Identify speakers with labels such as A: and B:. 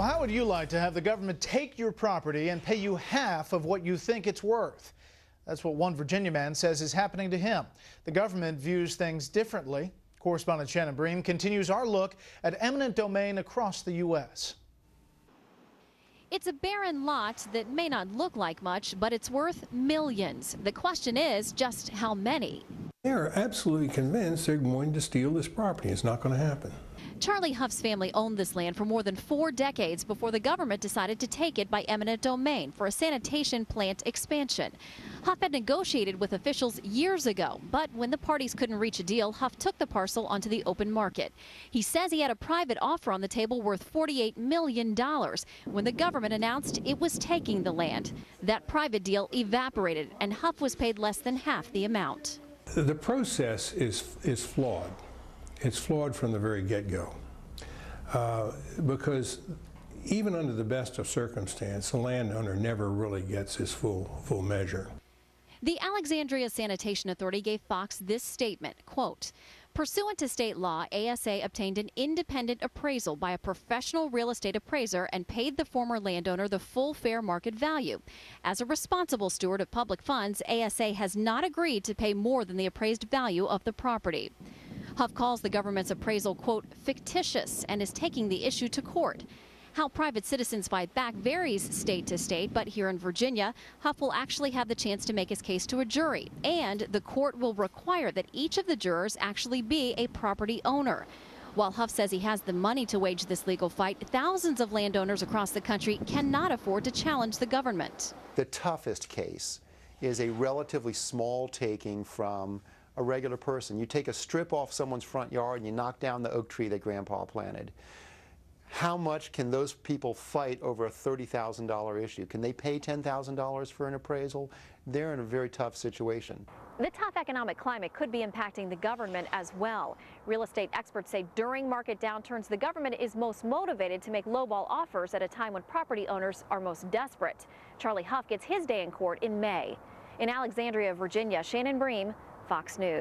A: Well, how would you like to have the government take your property and pay you half of what you think it's worth? That's what one Virginia man says is happening to him. The government views things differently. Correspondent Shannon Bream continues our look at eminent domain across the U.S.
B: It's a barren lot that may not look like much, but it's worth millions. The question is just how many?
C: They're absolutely convinced they're going to steal this property. It's not going to happen.
B: Charlie Hooff's family owned this land for more than 4 decades before the government decided to take it by eminent domain for a sanitation plant expansion. Hooff had negotiated with officials years ago, but when the parties couldn't reach a deal, Hooff took the parcel onto the open market. He says he had a private offer on the table worth $48 million when the government announced it was taking the land. That private deal evaporated, and Hooff was paid less than half the amount.
C: The process is flawed. It's flawed from the very get-go because even under the best of circumstance, the landowner never really gets his full measure.
B: The Alexandria Sanitation Authority gave Fox this statement, quote, "Pursuant to state law, ASA obtained an independent appraisal by a professional real estate appraiser and paid the former landowner the full fair market value. As a responsible steward of public funds, ASA has not agreed to pay more than the appraised value of the property." Hooff calls the government's appraisal, quote, fictitious, and is taking the issue to court. How private citizens fight back varies state to state, but here in Virginia, Hooff will actually have the chance to make his case to a jury, and the court will require that each of the jurors actually be a property owner. While Hooff says he has the money to wage this legal fight, thousands of landowners across the country cannot afford to challenge the government.
D: The toughest case is a relatively small taking from a regular person. You take a strip off someone's front yard and you knock down the oak tree that Grandpa planted. How much can those people fight over a $30,000 issue? Can they pay $10,000 for an appraisal? They're in a very tough situation.
E: The tough economic climate could be impacting the government as well. Real estate experts say during market downturns, the government is most motivated to make lowball offers at a time when property owners are most desperate. Charlie Hooff gets his day in court in May. In Alexandria, Virginia, Shannon Bream, Fox News.